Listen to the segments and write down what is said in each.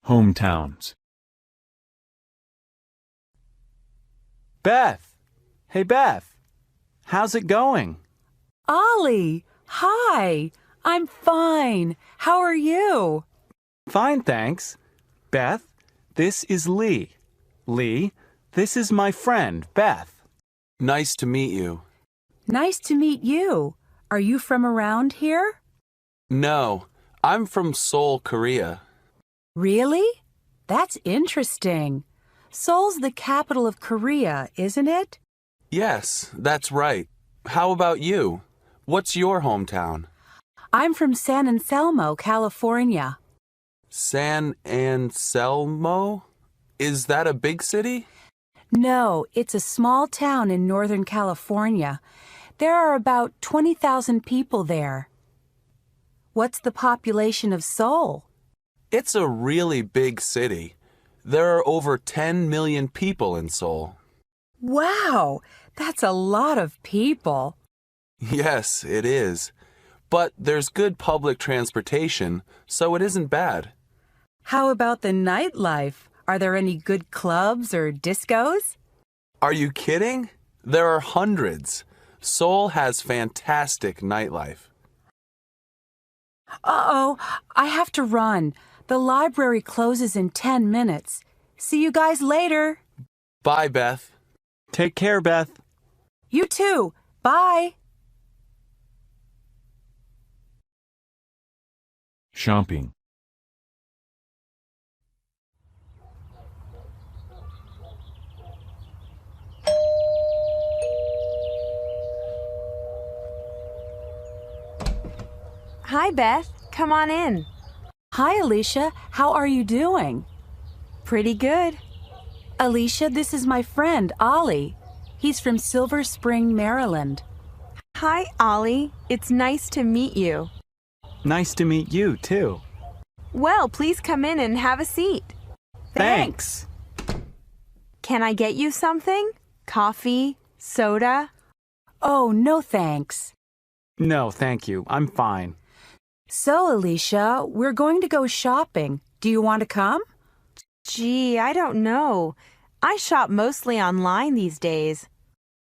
Hometowns. Beth! Hey, Beth! How's it going? Ollie, hi. I'm fine. How are you? Fine, thanks. Beth, this is Lee. Lee, this is my friend, Beth. Nice to meet you. Nice to meet you. Are you from around here? No, I'm from Seoul, Korea. Really? That's interesting. Seoul's the capital of Korea, isn't it? Yes, that's right. How about you? What's your hometown? I'm from San Anselmo, California. San Anselmo? Is that a big city? No, it's a small town in Northern California. There are about 20,000 people there. What's the population of Seoul? It's a really big city. There are over 10 million people in Seoul. Wow, that's a lot of people. Yes, it is. But there's good public transportation, so it isn't bad. How about the nightlife? Are there any good clubs or discos? Are you kidding? There are hundreds. Seoul has fantastic nightlife. Uh-oh, I have to run. The library closes in 10 minutes. See you guys later. Bye, Beth. Take care, Beth. You too. Bye. Shopping. Hi, Beth. Come on in. Hi, Alicia. How are you doing? Pretty good. Alicia, this is my friend, Ollie. He's from Silver Spring, Maryland. Hi, Ollie. It's nice to meet you. Nice to meet you, too. Well, please come in and have a seat. Thanks. Can I get you something? Coffee? Soda? Oh, no thanks. No, thank you. I'm fine. So, Alicia, we're going to go shopping. Do you want to come? Gee, I don't know. I shop mostly online these days.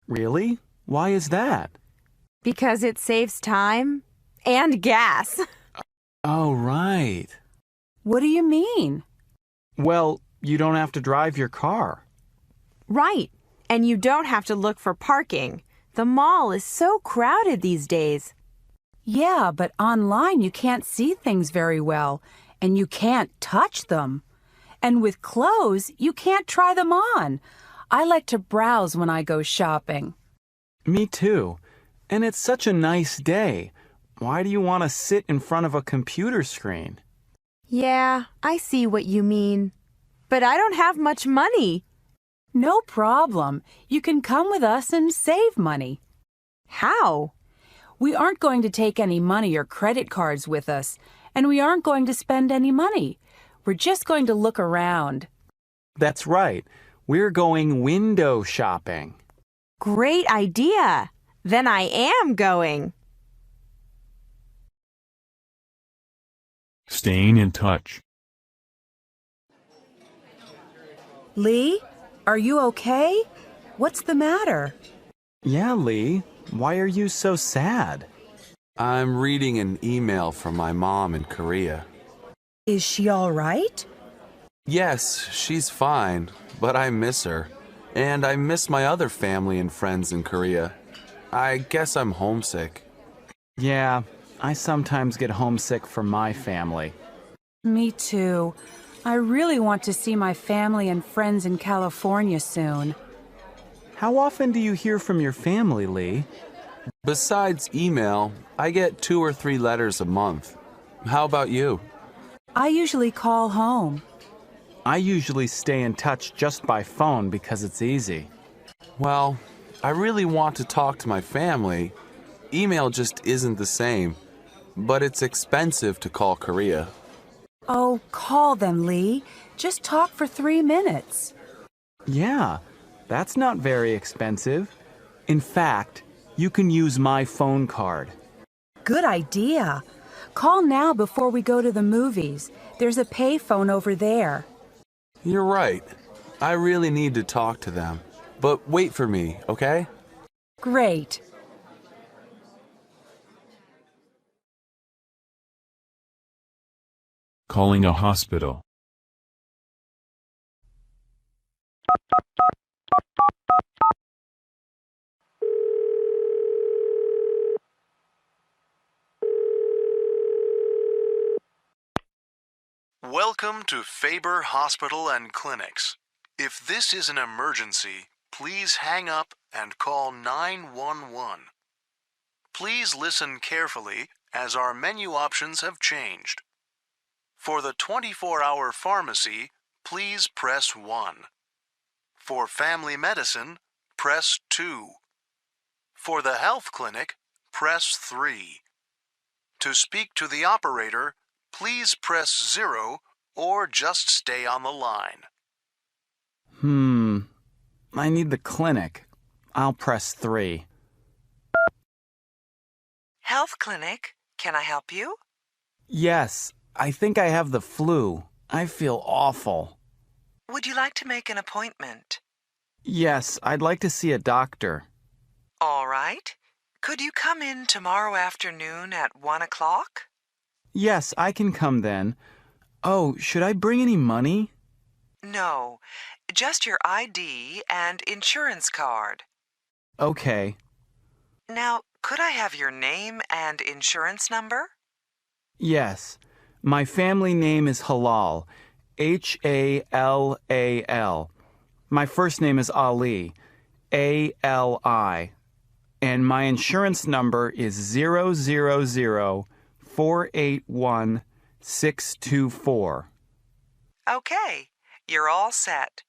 Really? Why is that? Because it saves time and gas. Oh, right. What do you mean? Well, you don't have to drive your car. Right. And you don't have to look for parking. The mall is so crowded these days. Yeah, but online you can't see things very well, and you can't touch them. And with clothes, you can't try them on. I like to browse when I go shopping. Me too. And it's such a nice day. Why do you want to sit in front of a computer screen? Yeah, I see what you mean. But I don't have much money. No problem. You can come with us and save money. How? We aren't going to take any money or credit cards with us, and we aren't going to spend any money. We're just going to look around. That's right. We're going window shopping. Great idea. Then I am going. Staying in touch. Lee, are you okay? What's the matter? Yeah, Lee. Why are you so sad? I'm reading an email from my mom in Korea. Is she all right? Yes, she's fine, but I miss her. And I miss my other family and friends in Korea. I guess I'm homesick. Yeah, I sometimes get homesick for my family. Me too. I really want to see my family and friends in California soon. How often do you hear from your family, Lee? Besides email, I get 2 or 3 letters a month. How about you? I usually call home. I usually stay in touch just by phone because it's easy. Well, I really want to talk to my family. Email just isn't the same, but it's expensive to call Korea. Oh, call them, Lee. Just talk for 3 minutes. Yeah, that's not very expensive. In fact, you can use my phone card. Good idea. Call now before we go to the movies. There's a payphone over there. You're right. I really need to talk to them. But wait for me, okay? Great. Calling a hospital. Welcome to Faber Hospital and Clinics. If this is an emergency, please hang up and call 911. Please listen carefully as our menu options have changed. For the 24-hour pharmacy, please press 1. For family medicine, press 2. For the health clinic, press 3. To speak to the operator, please press 0 or just stay on the line. I need the clinic. I'll press 3. Health clinic, can I help you? Yes, I think I have the flu. I feel awful. Would you like to make an appointment? Yes, I'd like to see a doctor. All right. Could you come in tomorrow afternoon at 1 o'clock? Yes, I can come then. Oh, should I bring any money? No, just your ID and insurance card. Okay. Now, could I have your name and insurance number? Yes. My family name is Halal. H-A-L-A-L. My first name is Ali. A-L-I. And my insurance number is 000-481-624. Okay, you're all set.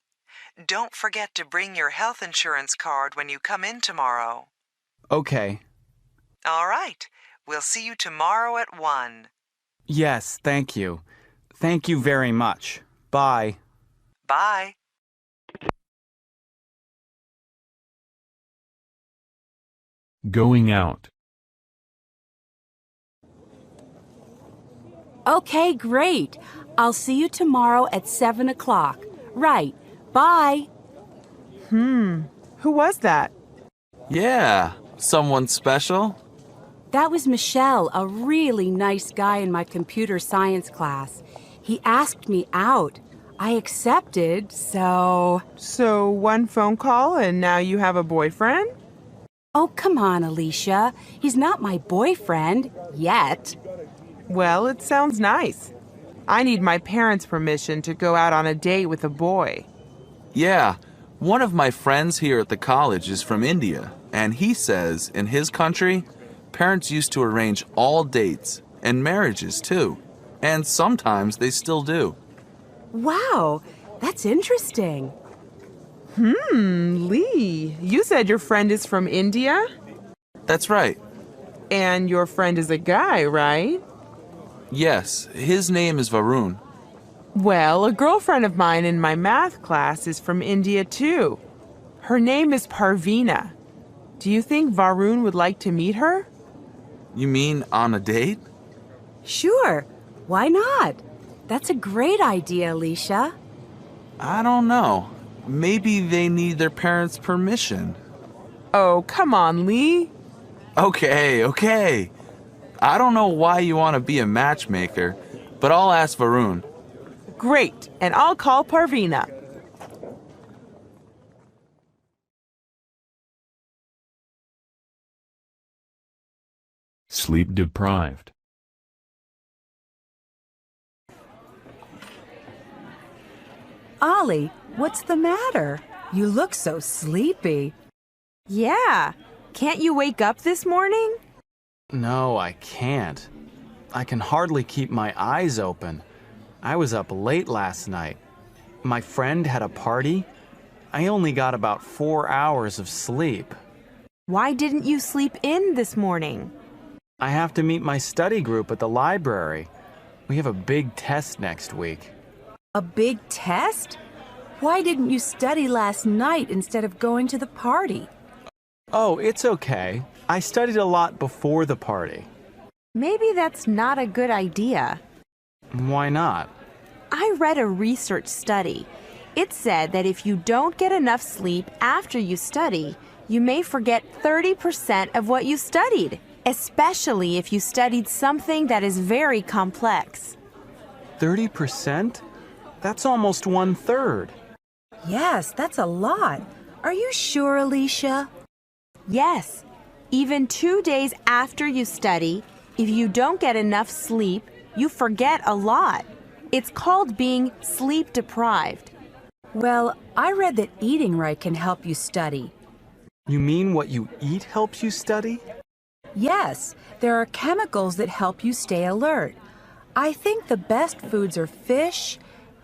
Don't forget to bring your health insurance card when you come in tomorrow. Okay. All right, we'll see you tomorrow at 1. Yes, thank you. Thank you very much. Bye. Bye. Going out. Okay, great. I'll see you tomorrow at 7 o'clock. Right. Bye. Who was that? Yeah, someone special? That was Michelle, a really nice guy in my computer science class. He asked me out. I accepted, so... So one phone call and now you have a boyfriend? Oh, come on, Alicia. He's not my boyfriend. Yet. Well, it sounds nice. I need my parents' permission to go out on a date with a boy. Yeah, one of my friends here at the college is from India, and he says in his country, parents used to arrange all dates and marriages too, and sometimes they still do. Wow, that's interesting. Lee, you said your friend is from India? That's right. And your friend is a guy, right? Yes, his name is Varun. Well, a girlfriend of mine in my math class is from India too. Her name is Parveena. Do you think Varun would like to meet her? You mean on a date? Sure, why not? That's a great idea, Alicia. I don't know. Maybe they need their parents' permission. Oh, come on, Lee. Okay. I don't know why you want to be a matchmaker, but I'll ask Varun. Great, and I'll call Parveena. Sleep deprived. Ollie, what's the matter? You look so sleepy. Yeah. Can't you wake up this morning? No, I can't. I can hardly keep my eyes open. I was up late last night. My friend had a party. I only got about 4 hours of sleep. Why didn't you sleep in this morning? I have to meet my study group at the library. We have a big test next week. A big test? Why didn't you study last night instead of going to the party? Oh, it's okay. I studied a lot before the party. Maybe that's not a good idea. Why not? I read a research study. It said that if you don't get enough sleep after you study, you may forget 30% of what you studied, especially if you studied something that is very complex. 30%? That's almost 1/3. Yes, that's a lot. Are you sure, Alicia? Yes, even 2 days after you study, if you don't get enough sleep, you forget a lot. It's called being sleep deprived. Well, I read that eating right can help you study. You mean what you eat helps you study? Yes, there are chemicals that help you stay alert. I think the best foods are fish,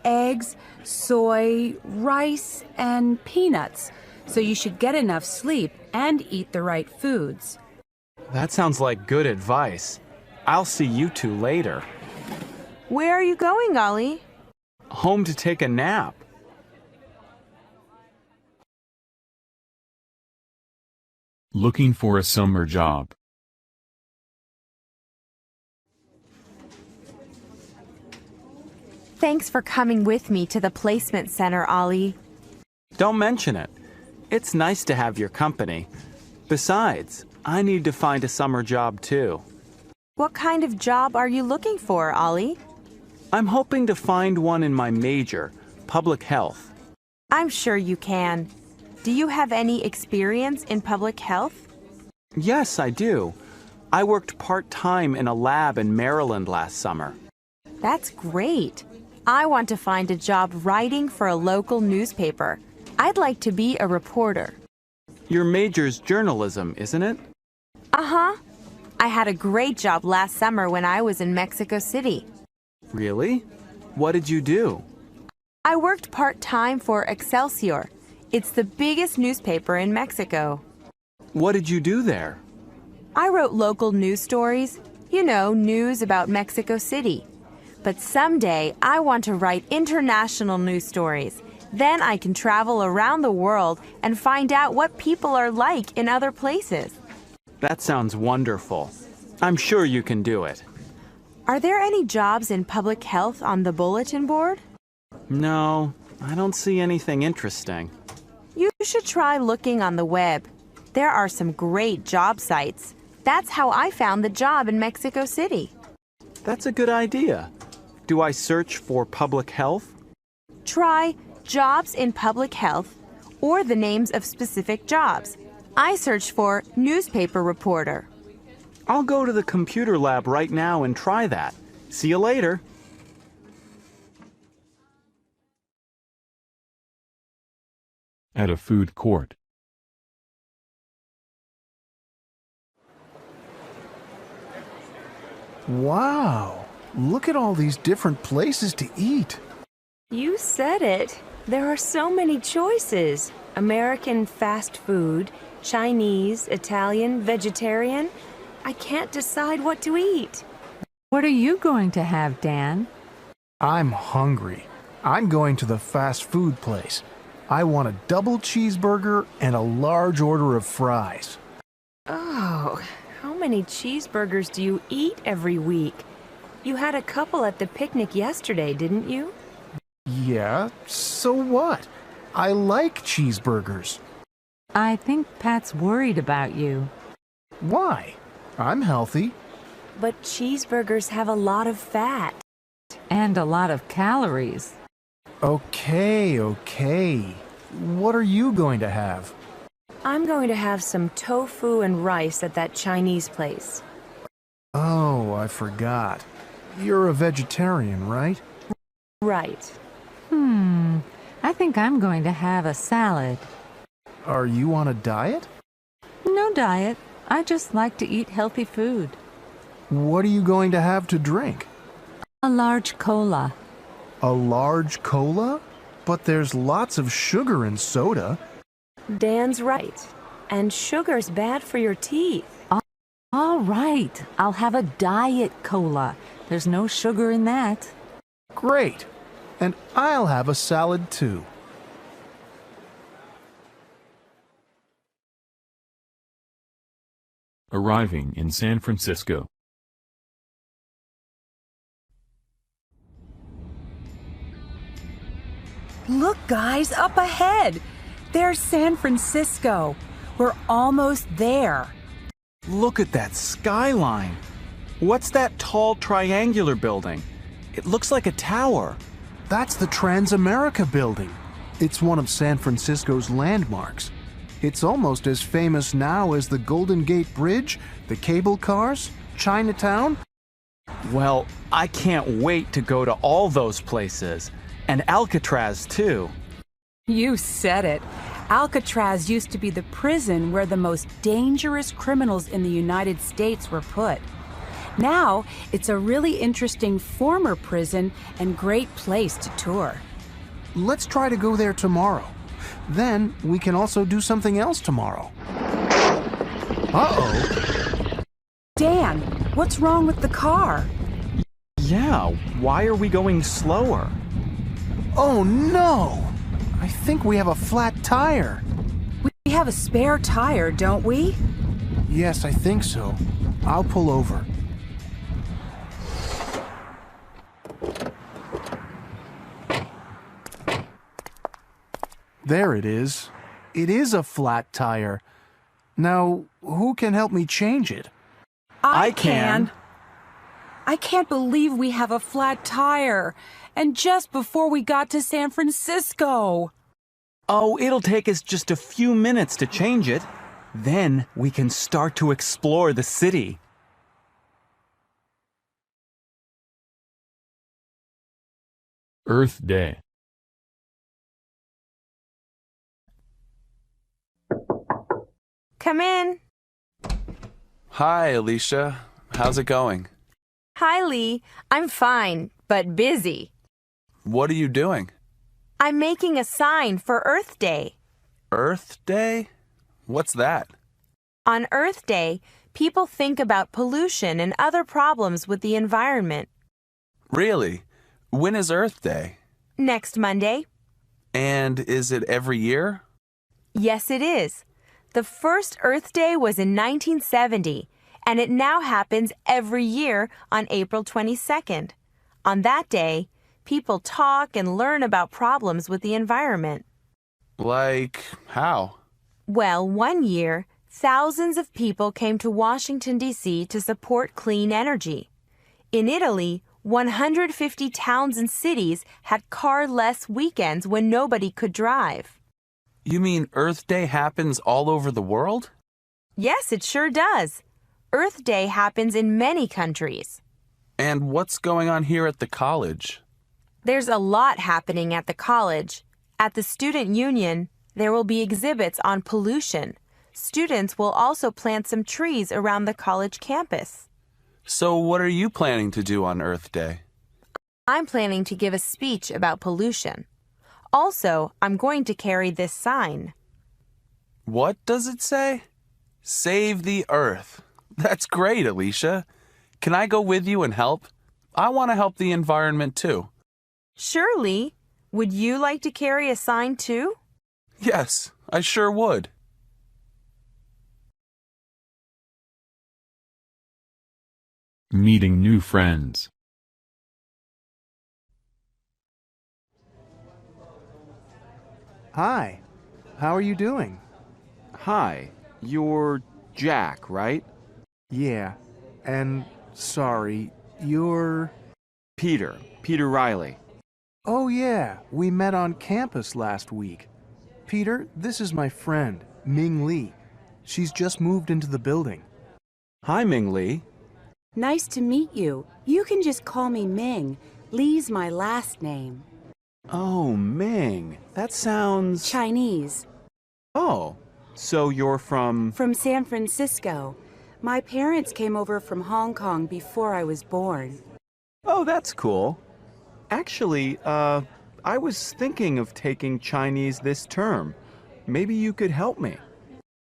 eggs, soy, rice, and peanuts. So you should get enough sleep and eat the right foods. That sounds like good advice. I'll see you two later. Where are you going, Ollie? Home to take a nap. Looking for a summer job. Thanks for coming with me to the placement center, Ollie. Don't mention it. It's nice to have your company. Besides, I need to find a summer job too. What kind of job are you looking for, Ollie? I'm hoping to find one in my major, public health. I'm sure you can. Do you have any experience in public health? Yes, I do. I worked part-time in a lab in Maryland last summer. That's great. I want to find a job writing for a local newspaper. I'd like to be a reporter. Your major's journalism, isn't it? Uh-huh. I had a great job last summer when I was in Mexico City. Really? What did you do? I worked part-time for Excelsior. It's the biggest newspaper in Mexico. What did you do there? I wrote local news stories, news about Mexico City. But someday I want to write international news stories. Then I can travel around the world and find out what people are like in other places. That sounds wonderful. I'm sure you can do it. Are there any jobs in public health on the bulletin board? No, I don't see anything interesting. You should try looking on the web. There are some great job sites. That's how I found the job in Mexico City. That's a good idea. Do I search for public health? Try jobs in public health or the names of specific jobs. I searched for newspaper reporter. I'll go to the computer lab right now and try that. See you later. At a food court. Wow, look at all these different places to eat. You said it. There are so many choices. American fast food, Chinese, Italian, vegetarian. I can't decide what to eat. What are you going to have, Dan? I'm hungry. I'm going to the fast food place. I want a double cheeseburger and a large order of fries. Oh, how many cheeseburgers do you eat every week? You had a couple at the picnic yesterday, didn't you? Yeah, so what? I like cheeseburgers. I think Pat's worried about you. Why? I'm healthy. But cheeseburgers have a lot of fat. And a lot of calories. Okay. What are you going to have? I'm going to have some tofu and rice at that Chinese place. Oh, I forgot. You're a vegetarian, right? Right. I think I'm going to have a salad. Are you on a diet? No diet. I just like to eat healthy food. What are you going to have to drink? A large cola. A large cola? But there's lots of sugar in soda. Dan's right. And sugar's bad for your teeth. All right. I'll have a diet cola. There's no sugar in that. Great. And I'll have a salad too. Arriving in San Francisco. Look, guys, up ahead. There's San Francisco. We're almost there. Look at that skyline. What's that tall triangular building? It looks like a tower. That's the Transamerica Building. It's one of San Francisco's landmarks. It's almost as famous now as the Golden Gate Bridge, the cable cars, Chinatown. Well, I can't wait to go to all those places. And Alcatraz, too. You said it. Alcatraz used to be the prison where the most dangerous criminals in the United States were put. Now, it's a really interesting former prison and great place to tour. Let's try to go there tomorrow. Then we can also do something else tomorrow. Uh-oh. Dan, what's wrong with the car? Yeah, why are we going slower? Oh no! I think we have a flat tire. We have a spare tire, don't we? Yes, I think so. I'll pull over. There it is. It is a flat tire. Now, who can help me change it? I can. I can't believe we have a flat tire. And just before we got to San Francisco. Oh, it'll take us just a few minutes to change it. Then we can start to explore the city. Earth Day. Come in. Hi, Alicia. How's it going? Hi, Lee. I'm fine, but busy. What are you doing? I'm making a sign for Earth Day. Earth Day? What's that? On Earth Day, people think about pollution and other problems with the environment. Really? When is Earth Day? Next Monday. And is it every year? Yes, it is. The first Earth Day was in 1970, and it now happens every year on April 22nd. On that day, people talk and learn about problems with the environment. Like how? Well, one year, thousands of people came to Washington, D.C. to support clean energy. In Italy, 150 towns and cities had car-less weekends when nobody could drive. You mean Earth Day happens all over the world? Yes, it sure does. Earth Day happens in many countries. And what's going on here at the college? There's a lot happening at the college. At the student union, there will be exhibits on pollution. Students will also plant some trees around the college campus. So what are you planning to do on Earth Day? I'm planning to give a speech about pollution. Also, I'm going to carry this sign. What does it say? Save the Earth. That's great, Alicia. Can I go with you and help? I want to help the environment too. Surely. Would you like to carry a sign too? Yes, I sure would. Meeting new friends. Hi. How are you doing? Hi, you're Jack, right? Yeah. And sorry, you're... Peter Riley. Oh yeah, we met on campus last week. Peter, this is my friend, Ming Lee. She's just moved into the building. Hi, Ming Lee. Nice to meet you. You can just call me Ming. Lee's my last name. Oh, Ming. That sounds... Chinese. Oh, so you're from... From San Francisco. My parents came over from Hong Kong before I was born. Oh, that's cool. Actually, I was thinking of taking Chinese this term. Maybe you could help me.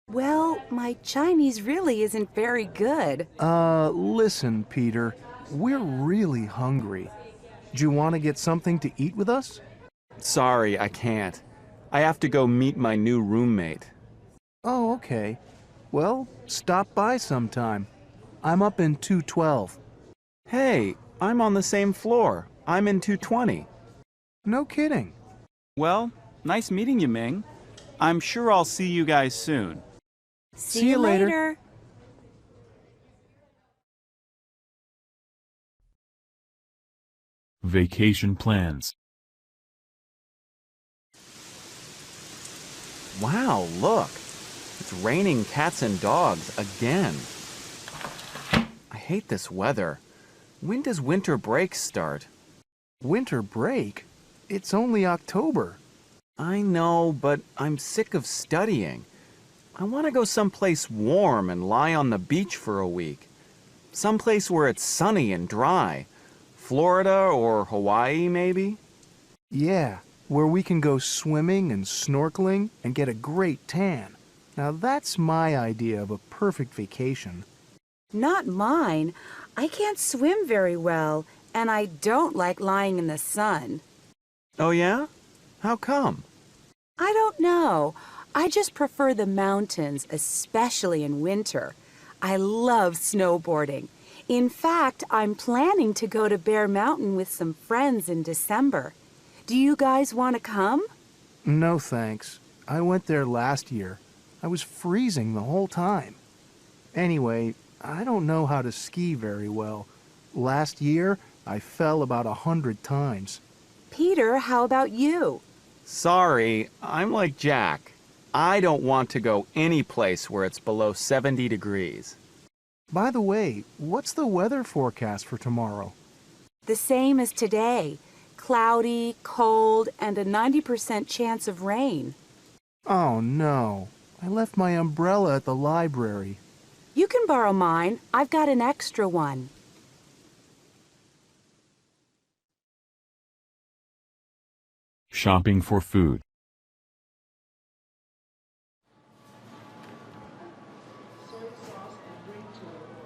Well, my Chinese really isn't very good. Listen, Peter. We're really hungry. Do you want to get something to eat with us? Sorry, I can't. I have to go meet my new roommate. Oh, okay. Well, stop by sometime. I'm up in 212. Hey, I'm on the same floor. I'm in 220. No kidding. Well, nice meeting you, Ming. I'm sure I'll see you guys soon. See you later. Vacation plans. Wow, look. It's raining cats and dogs again. I hate this weather. When does winter break start? Winter break? It's only October. I know, but I'm sick of studying. I want to go someplace warm and lie on the beach for a week. Someplace where it's sunny and dry. Florida or Hawaii, maybe? Yeah, where we can go swimming and snorkeling and get a great tan. Now that's my idea of a perfect vacation. Not mine. I can't swim very well, and I don't like lying in the sun. Oh, yeah? How come? I don't know. I just prefer the mountains, especially in winter. I love snowboarding. In fact, I'm planning to go to Bear Mountain with some friends in December. Do you guys want to come? No thanks. I went there last year. I was freezing the whole time. Anyway, I don't know how to ski very well. Last year, I fell about 100 times. Peter, how about you? Sorry, I'm like Jack. I don't want to go any place where it's below 70 degrees. By the way, what's the weather forecast for tomorrow? The same as today. Cloudy, cold, and a 90% chance of rain. Oh no, I left my umbrella at the library. You can borrow mine. I've got an extra one. Shopping for food.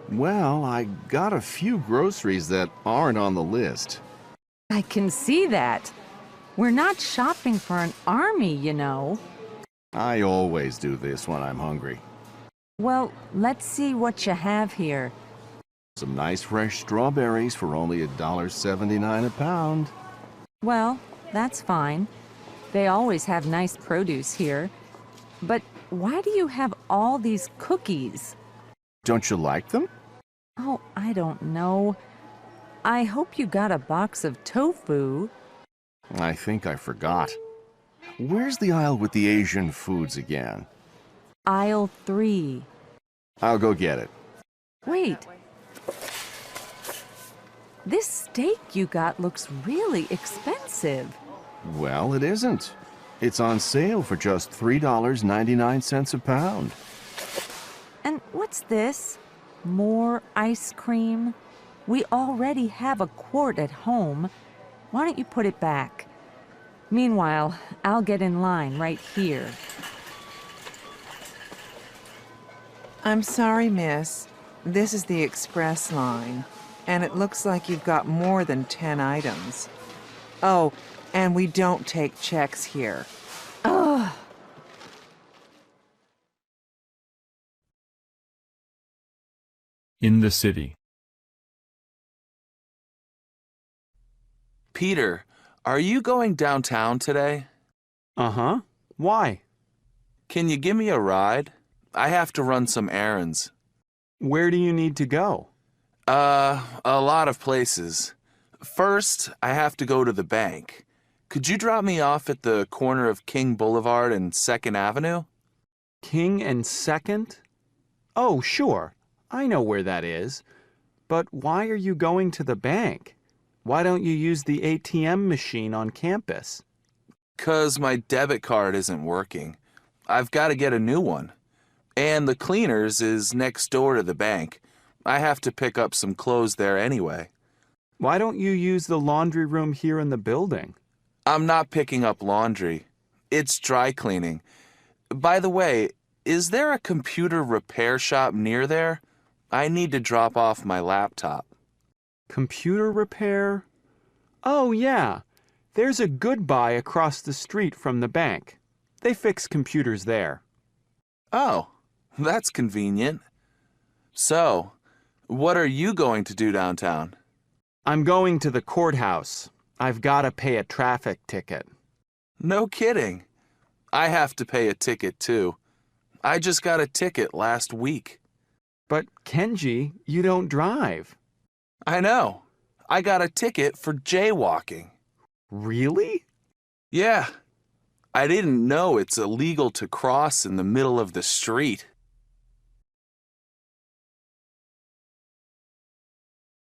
Well, I got a few groceries that aren't on the list. I can see that. We're not shopping for an army, you know. I always do this when I'm hungry. Well, let's see what you have here. Some nice fresh strawberries for only $1.79 a pound. Well, that's fine. They always have nice produce here. But why do you have all these cookies? Don't you like them? Oh, I don't know. I hope you got a box of tofu. I think I forgot. Where's the aisle with the Asian foods again? Aisle 3. I'll go get it. Wait. This steak you got looks really expensive. Well, it isn't. It's on sale for just $3.99 a pound. And what's this? More ice cream? We already have a quart at home. Why don't you put it back? Meanwhile, I'll get in line right here. I'm sorry, miss. This is the express line, and it looks like you've got more than 10 items. Oh, and we don't take checks here. Ugh. In the city. Peter, are you going downtown today? Uh-huh. Why? Can you give me a ride? I have to run some errands. Where do you need to go? A lot of places. First, I have to go to the bank. Could you drop me off at the corner of King Boulevard and 2nd Avenue? King and 2nd? Oh, sure. I know where that is. But why are you going to the bank? Why don't you use the ATM machine on campus? 'Cause my debit card isn't working. I've got to get a new one. And the cleaners is next door to the bank. I have to pick up some clothes there anyway. Why don't you use the laundry room here in the building? I'm not picking up laundry. It's dry cleaning. By the way, is there a computer repair shop near there? I need to drop off my laptop. Computer repair? Oh, yeah. There's a Goodbye across the street from the bank. They fix computers there. Oh, that's convenient. So, what are you going to do downtown? I'm going to the courthouse. I've got to pay a traffic ticket. No kidding. I have to pay a ticket too. I just got a ticket last week. But Kenji, you don't drive. I know. I got a ticket for jaywalking. Really? Yeah. I didn't know it's illegal to cross in the middle of the street.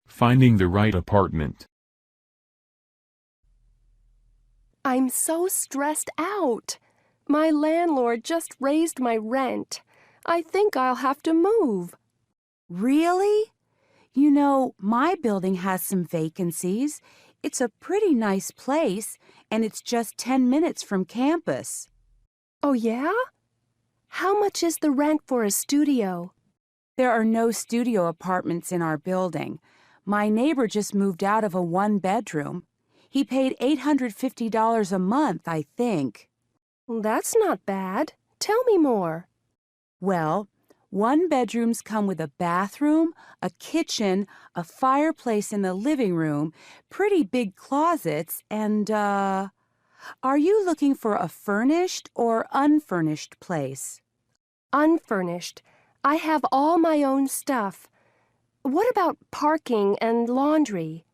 Finding the right apartment. I'm so stressed out. My landlord just raised my rent. I think I'll have to move. Really? You know, my building has some vacancies. It's a pretty nice place, and it's just 10 minutes from campus. Oh, yeah? How much is the rent for a studio? There are no studio apartments in our building. My neighbor just moved out of a one-bedroom. He paid $850 a month, I think. That's not bad. Tell me more. Well, one-bedrooms come with a bathroom, a kitchen, a fireplace in the living room, pretty big closets, and, Are you looking for a furnished or unfurnished place? Unfurnished. I have all my own stuff. What about parking and laundry?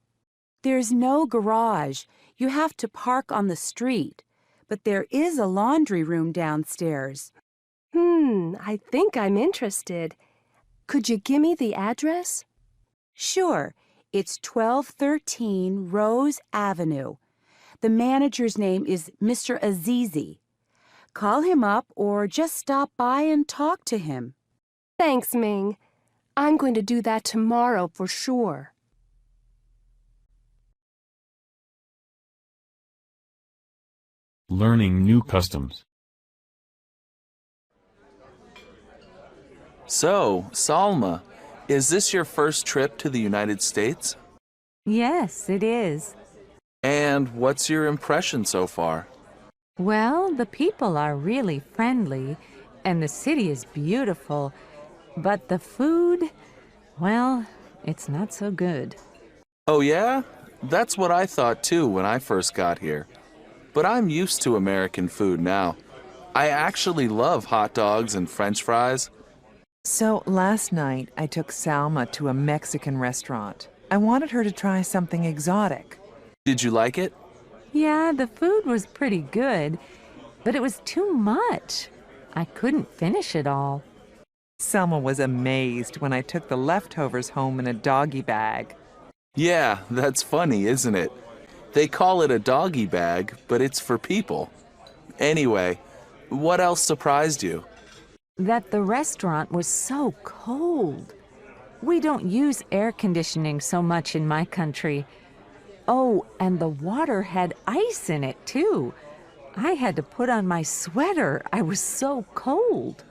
There's no garage. You have to park on the street. But there is a laundry room downstairs. I think I'm interested. Could you give me the address? Sure. It's 1213 Rose Avenue. The manager's name is Mr. Azizi. Call him up or just stop by and talk to him. Thanks, Ming. I'm going to do that tomorrow for sure. Learning new customs. So, Salma, is this your first trip to the United States? Yes, it is. And what's your impression so far? Well, the people are really friendly, and the city is beautiful. But the food, well, it's not so good. Oh yeah? That's what I thought too when I first got here. But I'm used to American food now. I actually love hot dogs and French fries. So last night, I took Salma to a Mexican restaurant. I wanted her to try something exotic. Did you like it? Yeah, the food was pretty good, but it was too much. I couldn't finish it all. Selma was amazed when I took the leftovers home in a doggy bag. Yeah, that's funny, isn't it? They call it a doggy bag, but it's for people. Anyway, what else surprised you? That the restaurant was so cold. We don't use air conditioning so much in my country. Oh, and the water had ice in it, too. I had to put on my sweater. I was so cold.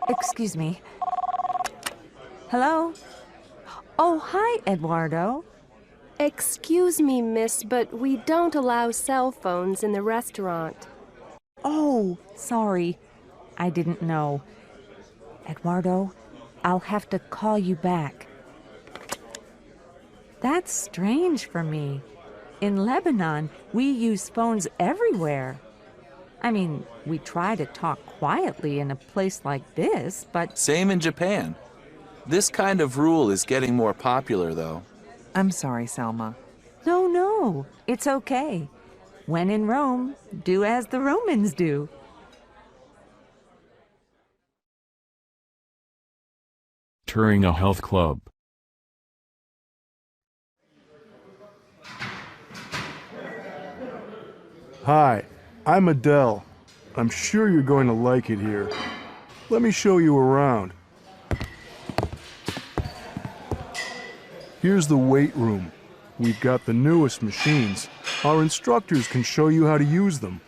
Excuse me. Hello? Oh, hi, Eduardo. Excuse me, miss, but we don't allow cell phones in the restaurant. Oh, sorry. I didn't know. Eduardo, I'll have to call you back. That's strange for me. In Lebanon, we use phones everywhere. I mean, we try to talk quietly in a place like this, but... Same in Japan. This kind of rule is getting more popular, though. I'm sorry, Selma. No, it's okay. When in Rome, do as the Romans do. Touring a health club. Hi, I'm Adele. I'm sure you're going to like it here. Let me show you around. Here's the weight room. We've got the newest machines. Our instructors can show you how to use them.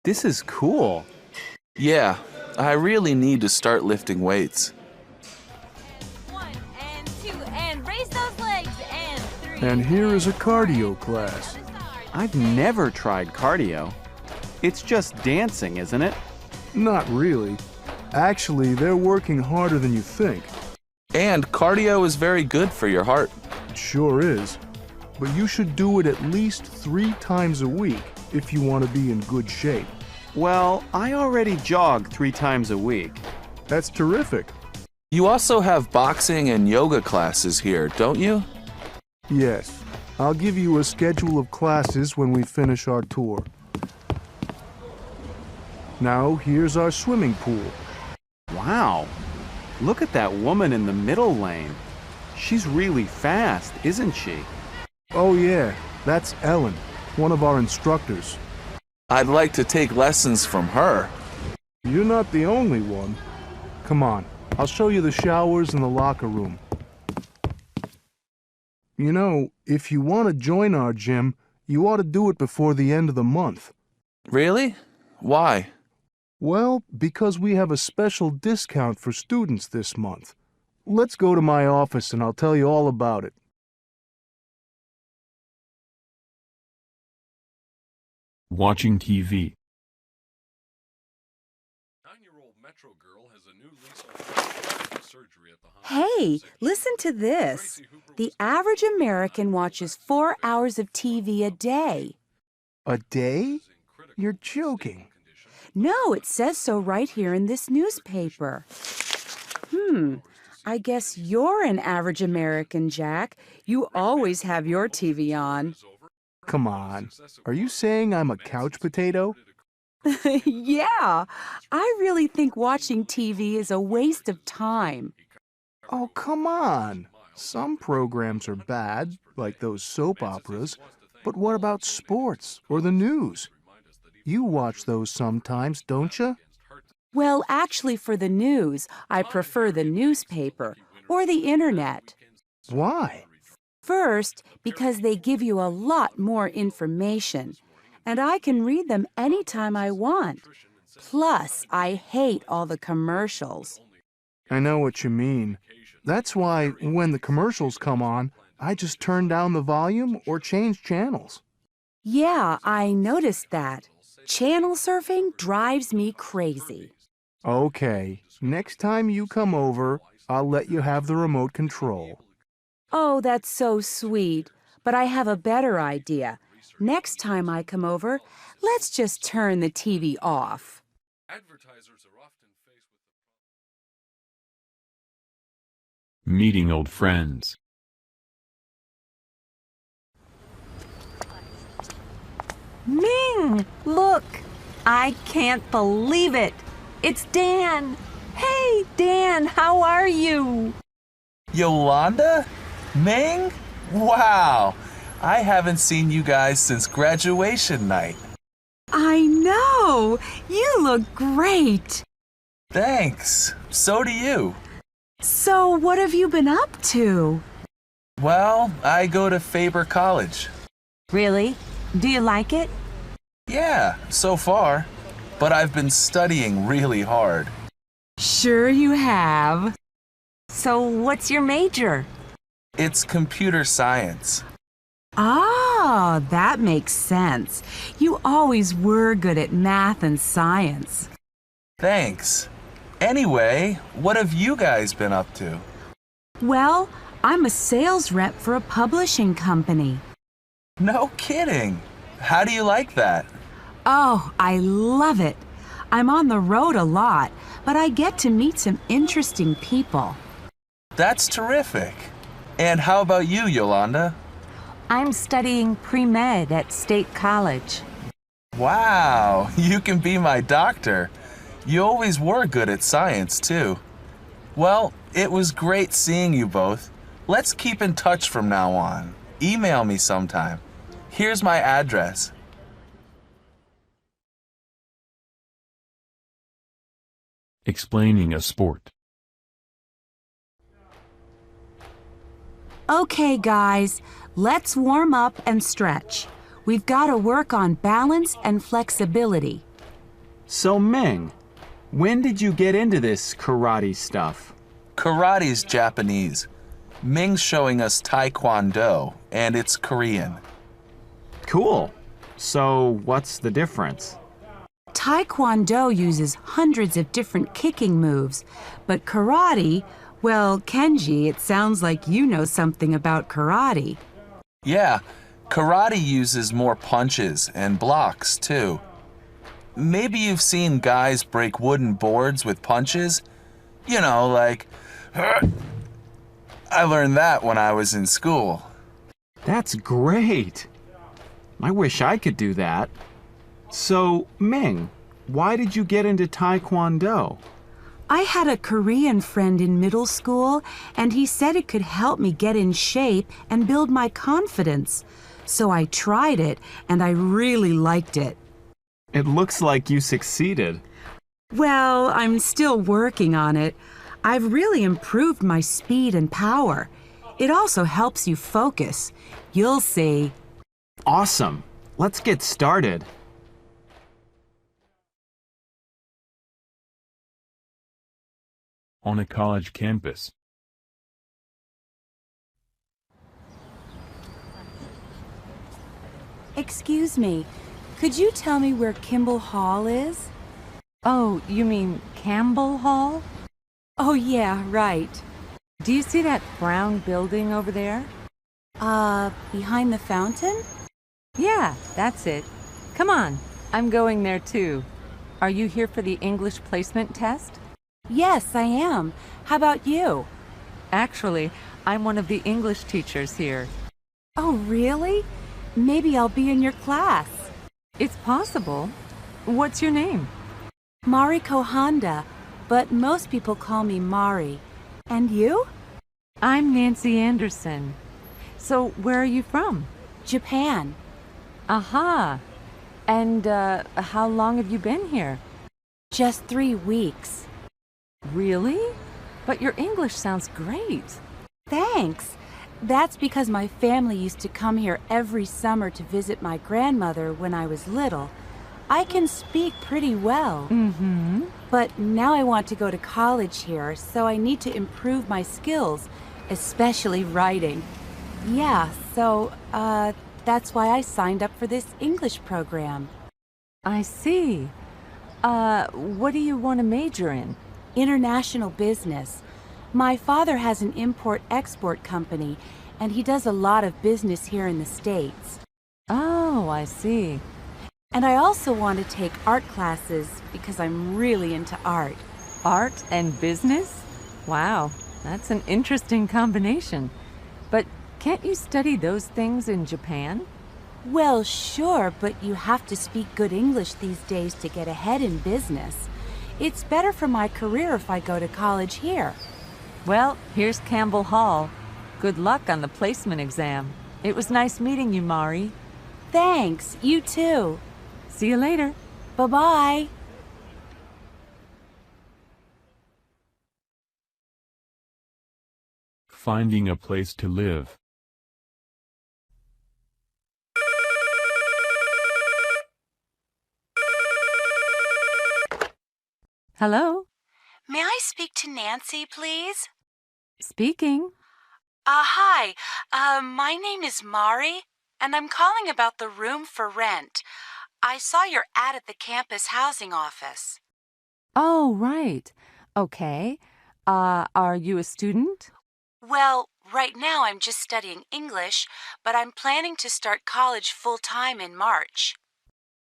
This is cool. Yeah, I really need to start lifting weights. 1 and 2 and raise those legs and 3. And here is a cardio class. I've never tried cardio. It's just dancing, isn't it? Not really. Actually, they're working harder than you think. And cardio is very good for your heart. It sure is. but you should do it at least 3 times a week if you want to be in good shape. Well, I already jog 3 times a week. That's terrific. You also have boxing and yoga classes here, don't you? Yes. I'll give you a schedule of classes when we finish our tour. Now, here's our swimming pool. Wow. Look at that woman in the middle lane. She's really fast, isn't she? Oh yeah, that's Ellen, one of our instructors. I'd like to take lessons from her. You're not the only one. Come on, I'll show you the showers and the locker room. You know, if you want to join our gym, you ought to do it before the end of the month. Really? Why? Well, because we have a special discount for students this month. Let's go to my office and I'll tell you all about it. Watching TV. Hey, listen to this. The average American watches 4 hours of TV a day. A day? You're joking. No, it says so right here in this newspaper. I guess you're an average American, Jack. You always have your TV on. Come on. Are you saying I'm a couch potato? Yeah, I really think watching TV is a waste of time. Oh, come on. Some programs are bad, like those soap operas, but what about sports or the news? You watch those sometimes, don't you? Well, actually, for the news, I prefer the newspaper or the internet. Why? First, because they give you a lot more information, and I can read them anytime I want. Plus, I hate all the commercials. I know what you mean. That's why, when the commercials come on, I just turn down the volume or change channels. Yeah, I noticed that. Channel surfing drives me crazy. Okay, next time you come over, I'll let you have the remote control. Oh, that's so sweet. But I have a better idea. Next time I come over, let's just turn the TV off. Meeting old friends. Ming, look! I can't believe it! It's Dan! Hey, Dan, how are you? Yolanda? Ming? Wow! I haven't seen you guys since graduation night. I know! You look great! Thanks. So do you. So, what have you been up to? Well, I go to Faber College. Really? Do you like it? Yeah, so far. But I've been studying really hard. Sure you have. So, what's your major? It's computer science. Ah, that makes sense. You always were good at math and science. Thanks. Anyway, what have you guys been up to? Well, I'm a sales rep for a publishing company. No kidding. How do you like that? Oh, I love it. I'm on the road a lot, but I get to meet some interesting people. That's terrific. And how about you, Yolanda? I'm studying pre-med at State College. Wow, you can be my doctor. You always were good at science, too. Well, it was great seeing you both. Let's keep in touch from now on. Email me sometime. Here's my address. Explaining a sport. Okay, guys, let's warm up and stretch. We've got to work on balance and flexibility. So, Ming, when did you get into this karate stuff? Karate's Japanese. Ming's showing us Taekwondo, and it's Korean. Cool. So, what's the difference? Taekwondo uses hundreds of different kicking moves, but karate, well, Kenji, it sounds like you know something about karate. Yeah, karate uses more punches and blocks, too. Maybe you've seen guys break wooden boards with punches? You know, like, I learned that when I was in school. That's great. I wish I could do that. So, Ming, why did you get into Taekwondo? I had a Korean friend in middle school, and he said it could help me get in shape and build my confidence. So I tried it, and I really liked it. It looks like you succeeded. Well, I'm still working on it. I've really improved my speed and power. It also helps you focus. You'll see. Awesome. Let's get started. On a college campus. Excuse me, could you tell me where Kimball Hall is? Oh, you mean Campbell Hall? Oh, yeah, right. Do you see that brown building over there? Behind the fountain? Yeah, that's it. Come on, I'm going there too. Are you here for the English placement test? Yes, I am. How about you? Actually, I'm one of the English teachers here. Oh, really? Maybe I'll be in your class. It's possible. What's your name? Mariko Honda, but most people call me Mari. And you? I'm Nancy Anderson. So, where are you from? Japan. Aha. And how long have you been here? Just 3 weeks. Really? But your English sounds great. Thanks. That's because my family used to come here every summer to visit my grandmother when I was little. I can speak pretty well. Mm-hmm. But now I want to go to college here, so I need to improve my skills, especially writing. Yeah, so, that's why I signed up for this English program. I see. What do you want to major in? International business. My father has an import-export company, and he does a lot of business here in the States. Oh, I see. And I also want to take art classes because I'm really into art. Art and business? Wow, that's an interesting combination. But can't you study those things in Japan? Well, sure, but you have to speak good English these days to get ahead in business. It's better for my career if I go to college here. Well, here's Campbell Hall. Good luck on the placement exam. It was nice meeting you, Mari. Thanks, you too. See you later. Bye-bye. Finding a place to live. Hello? May I speak to Nancy, please? Speaking. Hi. My name is Mari, and I'm calling about the room for rent. I saw your ad at the campus housing office. Oh, right. Okay. Are you a student? Well, right now I'm just studying English, but I'm planning to start college full-time in March.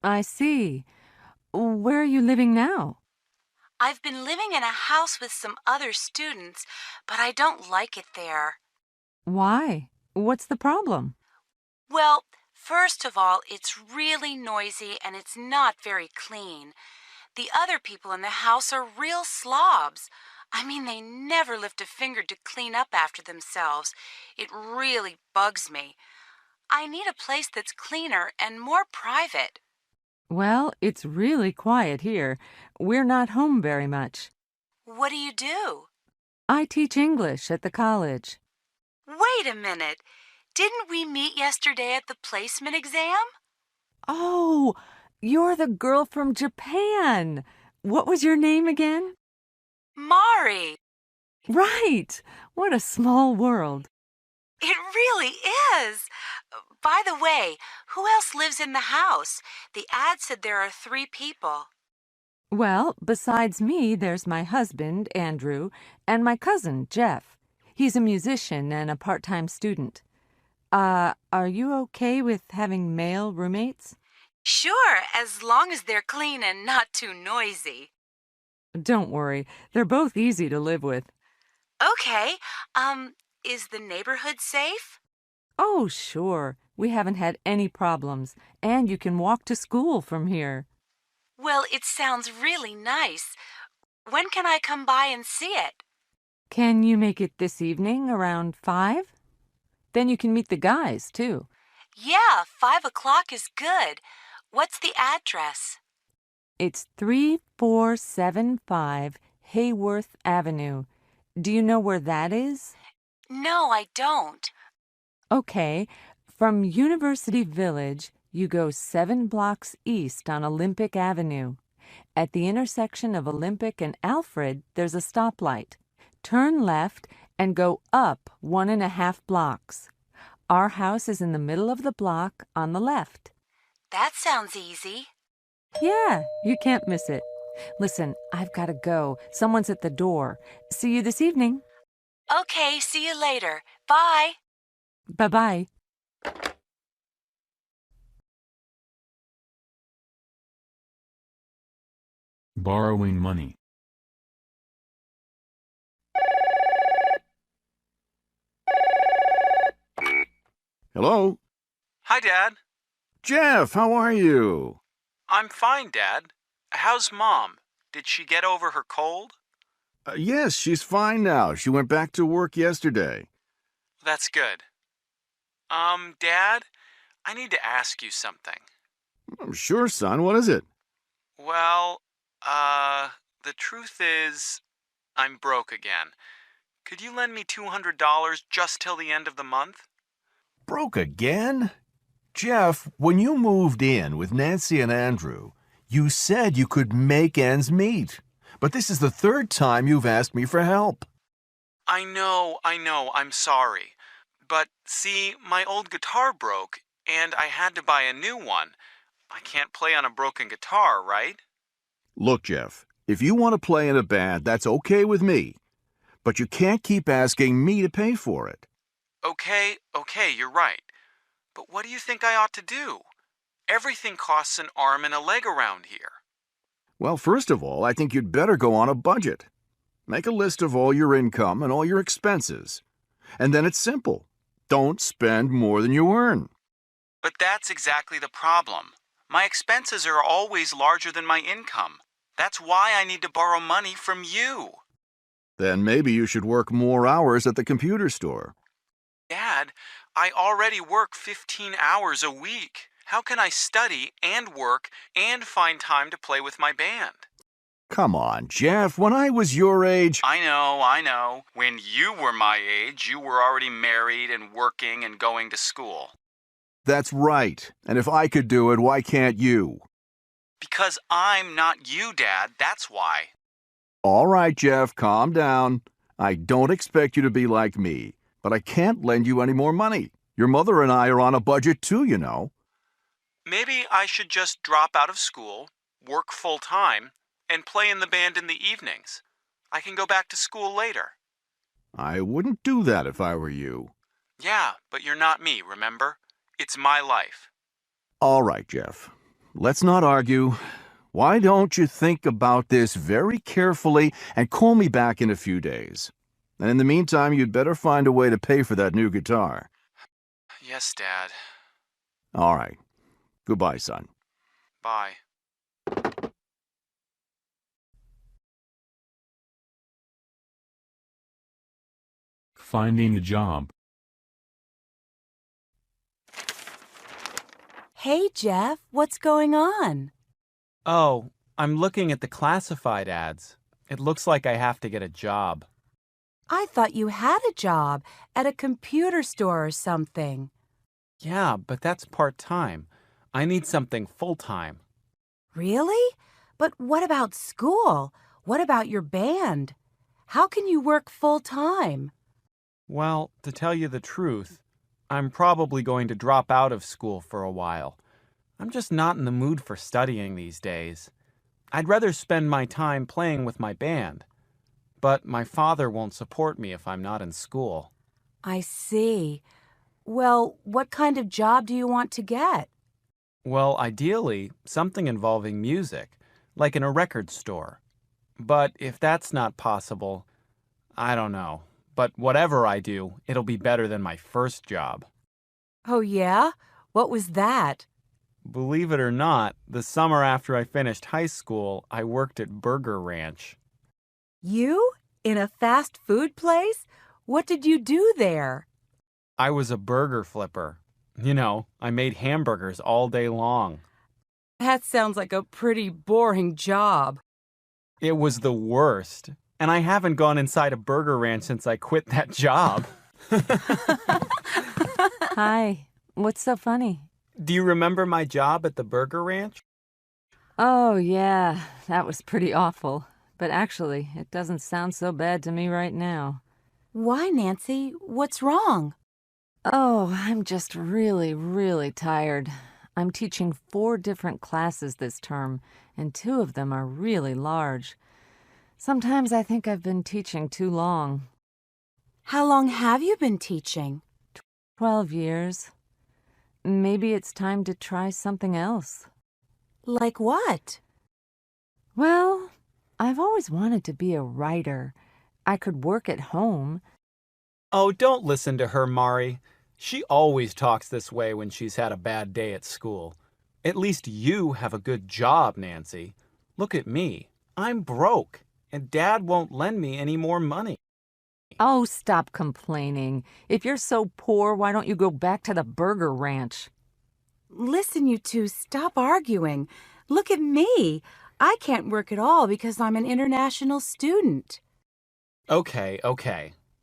I see. Where are you living now? I've been living in a house with some other students, but I don't like it there. Why? What's the problem? Well, first of all, it's really noisy and it's not very clean. The other people in the house are real slobs. I mean, they never lift a finger to clean up after themselves. It really bugs me. I need a place that's cleaner and more private. Well, it's really quiet here. We're not home very much. What do you do? I teach English at the college. Wait a minute. Didn't we meet yesterday at the placement exam? Oh, you're the girl from Japan. What was your name again? Mari. Right. What a small world. It really is. By the way, who else lives in the house? The ad said there are 3 people. Well, besides me, there's my husband, Andrew, and my cousin, Jeff. He's a musician and a part-time student. Are you okay with having male roommates? Sure, as long as they're clean and not too noisy. Don't worry, they're both easy to live with. Okay, is the neighborhood safe? Oh, sure. We haven't had any problems, and you can walk to school from here. Well, it sounds really nice. When can I come by and see it? Can you make it this evening around 5? Then you can meet the guys, too. Yeah, 5 o'clock is good. What's the address? It's 3475 Hayworth Avenue. Do you know where that is? No, I don't. Okay, from University Village, you go 7 blocks east on Olympic Avenue. At the intersection of Olympic and Alfred, there's a stoplight. Turn left and go up 1.5 blocks. Our house is in the middle of the block on the left. That sounds easy. Yeah, you can't miss it. Listen, I've got to go. Someone's at the door. See you this evening. Okay, see you later. Bye. Bye-bye. Borrowing money. Hello? Hi, Dad. Jeff, how are you? I'm fine, Dad. How's Mom? Did she get over her cold? Yes, she's fine now. She went back to work yesterday. That's good. Dad, I need to ask you something. Sure, son. What is it? Well, the truth is, I'm broke again. Could you lend me $200 just till the end of the month? Broke again? Jeff, when you moved in with Nancy and Andrew, you said you could make ends meet. But this is the 3rd time you've asked me for help. I know, I'm sorry. But see, my old guitar broke, and I had to buy a new one. I can't play on a broken guitar, right? Look, Jeff, if you want to play in a band, that's okay with me. But you can't keep asking me to pay for it. Okay, you're right. But what do you think I ought to do? Everything costs an arm and a leg around here. Well, first of all, I think you'd better go on a budget. Make a list of all your income and all your expenses. And then it's simple. Don't spend more than you earn. But that's exactly the problem. My expenses are always larger than my income. That's why I need to borrow money from you. Then maybe you should work more hours at the computer store. Dad, I already work 15 hours a week. How can I study and work and find time to play with my band? Come on, Jeff. When I was your age... I know. When you were my age, you were already married and working and going to school. That's right. And if I could do it, why can't you? Because I'm not you, Dad. That's why. All right, Jeff, calm down. I don't expect you to be like me, but I can't lend you any more money. Your mother and I are on a budget too, you know. Maybe I should just drop out of school, work full-time, and play in the band in the evenings. I can go back to school later. I wouldn't do that if I were you. Yeah, but you're not me, remember? It's my life. All right, Jeff. Let's not argue. Why don't you think about this very carefully and call me back in a few days? And in the meantime, you'd better find a way to pay for that new guitar. Yes, Dad. All right. Goodbye, son. Bye. Finding a job. Hey, Jeff, what's going on? Oh, I'm looking at the classified ads. It looks like I have to get a job. I thought you had a job at a computer store or something. Yeah, but that's part-time. I need something full-time. Really? But what about school? What about your band? How can you work full-time? Well, to tell you the truth, I'm probably going to drop out of school for a while. I'm just not in the mood for studying these days. I'd rather spend my time playing with my band. But my father won't support me if I'm not in school. I see. Well, what kind of job do you want to get? Well, ideally, something involving music, like in a record store. But if that's not possible, I don't know. But whatever I do, it'll be better than my first job. Oh, yeah? What was that? Believe it or not, the summer after I finished high school, I worked at Burger Ranch. You? In a fast food place? What did you do there? I was a burger flipper. You know, I made hamburgers all day long. That sounds like a pretty boring job. It was the worst. And I haven't gone inside a Burger Ranch since I quit that job. Hi. What's so funny? Do you remember my job at the Burger Ranch? Oh, yeah. That was pretty awful. But actually, it doesn't sound so bad to me right now. Why, Nancy? What's wrong? Oh, I'm just really tired. I'm teaching 4 different classes this term, and 2 of them are really large. Sometimes I think I've been teaching too long. How long have you been teaching? 12 years. Maybe it's time to try something else. Like what? Well, I've always wanted to be a writer. I could work at home. Oh, don't listen to her, Mari. She always talks this way when she's had a bad day at school. At least you have a good job, Nancy. Look at me. I'm broke, and Dad won't lend me any more money. Oh, stop complaining. If you're so poor, why don't you go back to the Burger Ranch? Listen, you two, stop arguing. Look at me. I can't work at all because I'm an international student. Okay.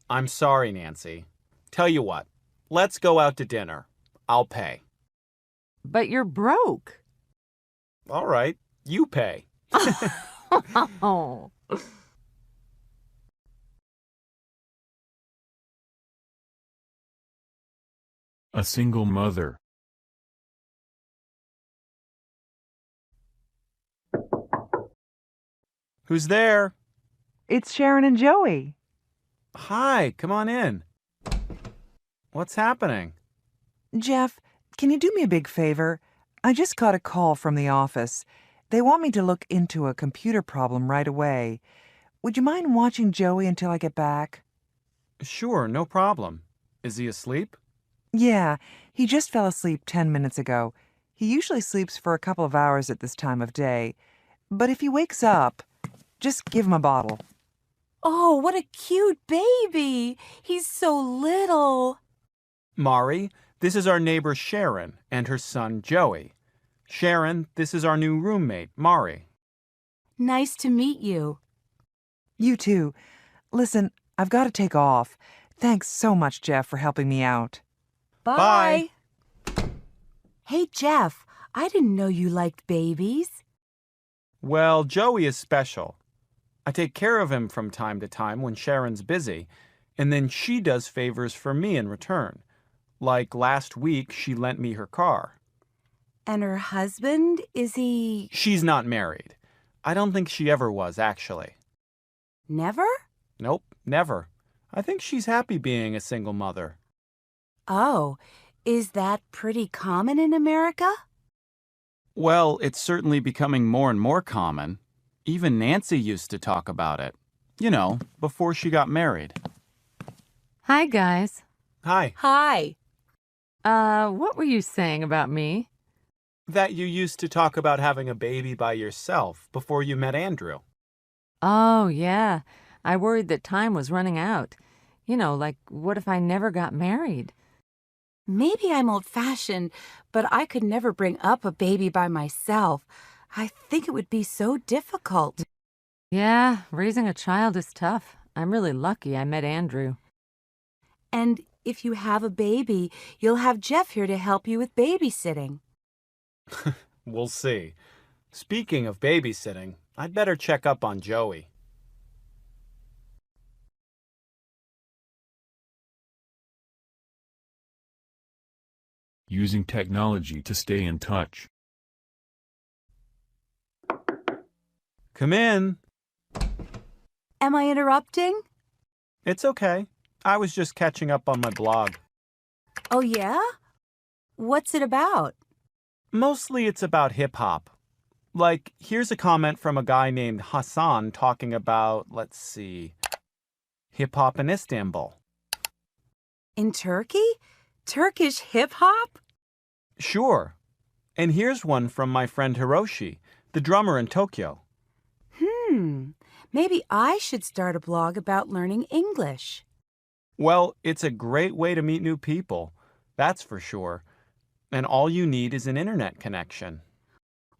I'm sorry, Nancy. Tell you what, let's go out to dinner. I'll pay. But you're broke. All right, you pay. Oh. A single mother. Who's there? It's Sharon and Joey. Hi, come on in. What's happening? Jeff, can you do me a big favor? I just got a call from the office. They want me to look into a computer problem right away. Would you mind watching Joey until I get back? Sure, no problem. Is he asleep? Yeah, he just fell asleep 10 minutes ago. He usually sleeps for a couple of hours at this time of day. But if he wakes up, just give him a bottle. Oh, what a cute baby. He's so little. Mari, this is our neighbor Sharon and her son Joey. Sharon, this is our new roommate, Mari. Nice to meet you. You too. Listen, I've got to take off. Thanks so much, Jeff, for helping me out. Bye. Hey, Jeff, I didn't know you liked babies. Well, Joey is special. I take care of him from time to time when Sharon's busy, and then she does favors for me in return. Like last week, she lent me her car. And her husband, is he... She's not married. I don't think she ever was, actually. Never? Nope, never. I think she's happy being a single mother. Oh, is that pretty common in America? Well, it's certainly becoming more and more common. Even Nancy used to talk about it. You know, before she got married. Hi, guys. Hi. Hi. What were you saying about me? That you used to talk about having a baby by yourself before you met Andrew. Oh, yeah. I worried that time was running out. You know, like, what if I never got married? Maybe I'm old-fashioned, but I could never bring up a baby by myself. I think it would be so difficult. Yeah, raising a child is tough. I'm really lucky I met Andrew. And if you have a baby, you'll have Jeff here to help you with babysitting. We'll see. Speaking of babysitting, I'd better check up on Joey. Using technology to stay in touch. Come in. Am I interrupting? It's okay. I was just catching up on my blog. Oh, yeah? What's it about? Mostly it's about hip hop. Like, here's a comment from a guy named Hassan talking about, let's see, hip hop in Istanbul. In Turkey? Turkish hip hop? Sure. And here's one from my friend Hiroshi, the drummer in Tokyo. Maybe I should start a blog about learning English. Well, it's a great way to meet new people, that's for sure. And all you need is an internet connection.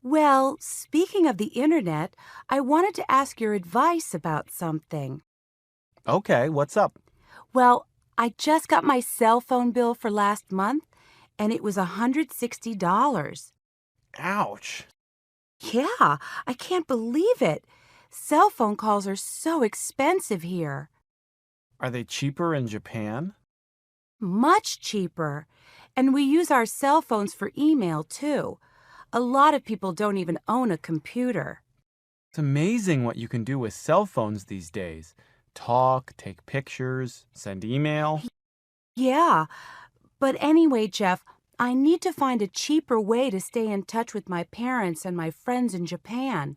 Well, speaking of the internet, I wanted to ask your advice about something. Okay, what's up? Well, I just got my cell phone bill for last month, and it was $160. Ouch. Yeah, I can't believe it. Cell phone calls are so expensive here. Are they cheaper in Japan? Much cheaper. And we use our cell phones for email, too. A lot of people don't even own a computer. It's amazing what you can do with cell phones these days. Talk, take pictures, send email. Yeah. But anyway, Jeff, I need to find a cheaper way to stay in touch with my parents and my friends in Japan.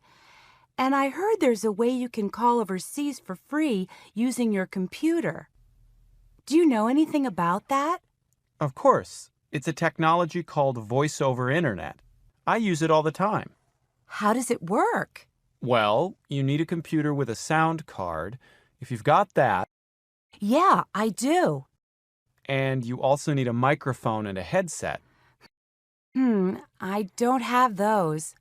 And I heard there's a way you can call overseas for free using your computer. Do you know anything about that? Of course. It's a technology called Voice over Internet. I use it all the time. How does it work? Well, you need a computer with a sound card. If you've got that... Yeah, I do. And you also need a microphone and a headset. I don't have those.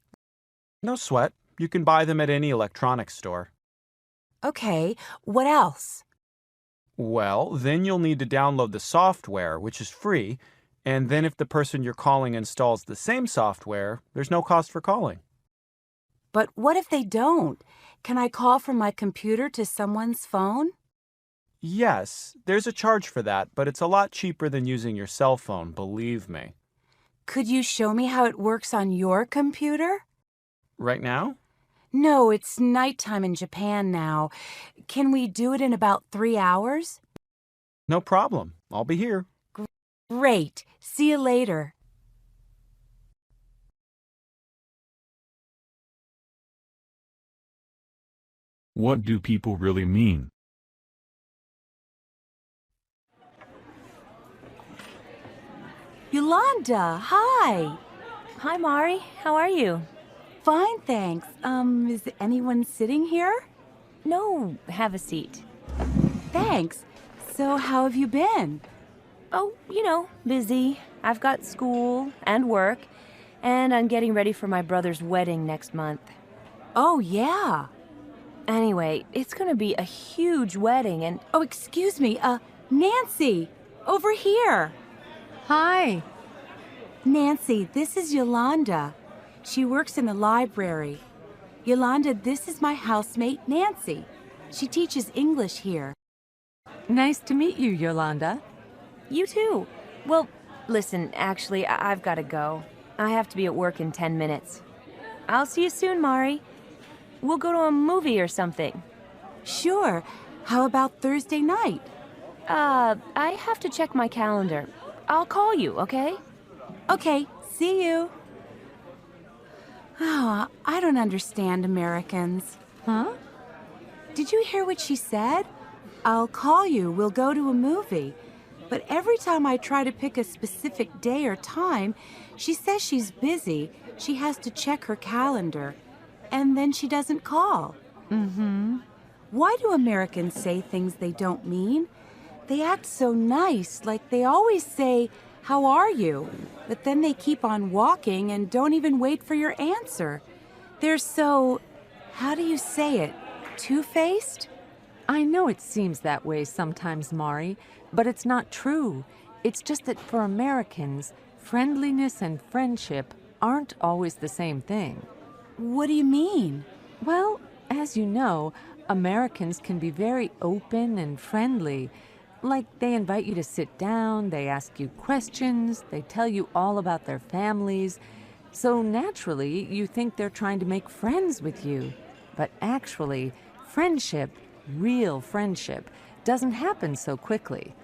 No sweat. You can buy them at any electronics store. Okay, what else? Well, then you'll need to download the software, which is free, and then if the person you're calling installs the same software, there's no cost for calling. But what if they don't? Can I call from my computer to someone's phone? Yes, there's a charge for that, but it's a lot cheaper than using your cell phone, believe me. Could you show me how it works on your computer? Right now? No, it's nighttime in Japan now. Can we do it in about 3 hours? No problem. I'll be here. Great. See you later. What do people really mean? Yolanda, hi. Hi, Mari. How are you? Fine, thanks. Is anyone sitting here? No, have a seat. Thanks. So how have you been? Oh, busy. I've got school and work, and I'm getting ready for my brother's wedding next month. Oh, yeah. Anyway, it's gonna be a huge wedding and... Oh, excuse me, Nancy, over here. Hi. Nancy, this is Yolanda. She works in the library. Yolanda, this is my housemate, Nancy. She teaches English here. Nice to meet you, Yolanda. You too. Well, listen, actually, I've got to go. I have to be at work in 10 minutes. I'll see you soon, Mari. We'll go to a movie or something. Sure. How about Thursday night? I have to check my calendar. I'll call you, okay? Okay, see you. Oh, I don't understand Americans. Huh? Did you hear what she said? I'll call you, we'll go to a movie. But every time I try to pick a specific day or time, she says she's busy, she has to check her calendar, and then she doesn't call. Mm-hmm. Why do Americans say things they don't mean? They act so nice, like they always say, "How are you?" But then they keep on walking and don't even wait for your answer. They're so, how do you say it, two-faced? I know it seems that way sometimes, Mari, but it's not true. It's just that for Americans, friendliness and friendship aren't always the same thing. What do you mean? Well, as you know, Americans can be very open and friendly. Like, they invite you to sit down, they ask you questions, they tell you all about their families. So naturally, you think they're trying to make friends with you. But actually, friendship, real friendship, doesn't happen so quickly.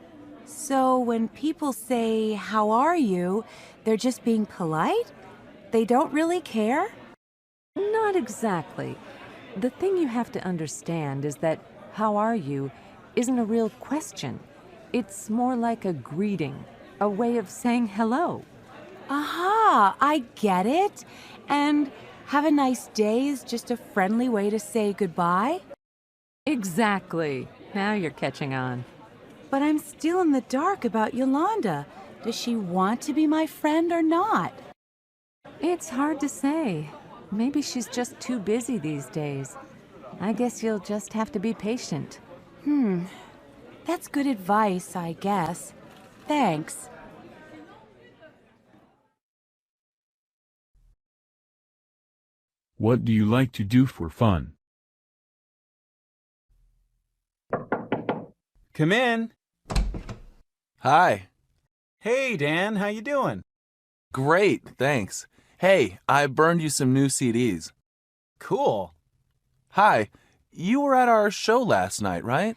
So when people say, "How are you?" they're just being polite? They don't really care? Not exactly. The thing you have to understand is that "how are you" isn't a real question. It's more like a greeting, a way of saying hello. Aha, I get it. And "have a nice day" is just a friendly way to say goodbye? Exactly. Now you're catching on. But I'm still in the dark about Yolanda. Does she want to be my friend or not? It's hard to say. Maybe she's just too busy these days. I guess you'll just have to be patient. That's good advice, I guess. Thanks. What do you like to do for fun? Come in. Hi. Hey, Dan, how you doing? Great, thanks. Hey, I burned you some new CDs. Cool. Hi, you were at our show last night, right?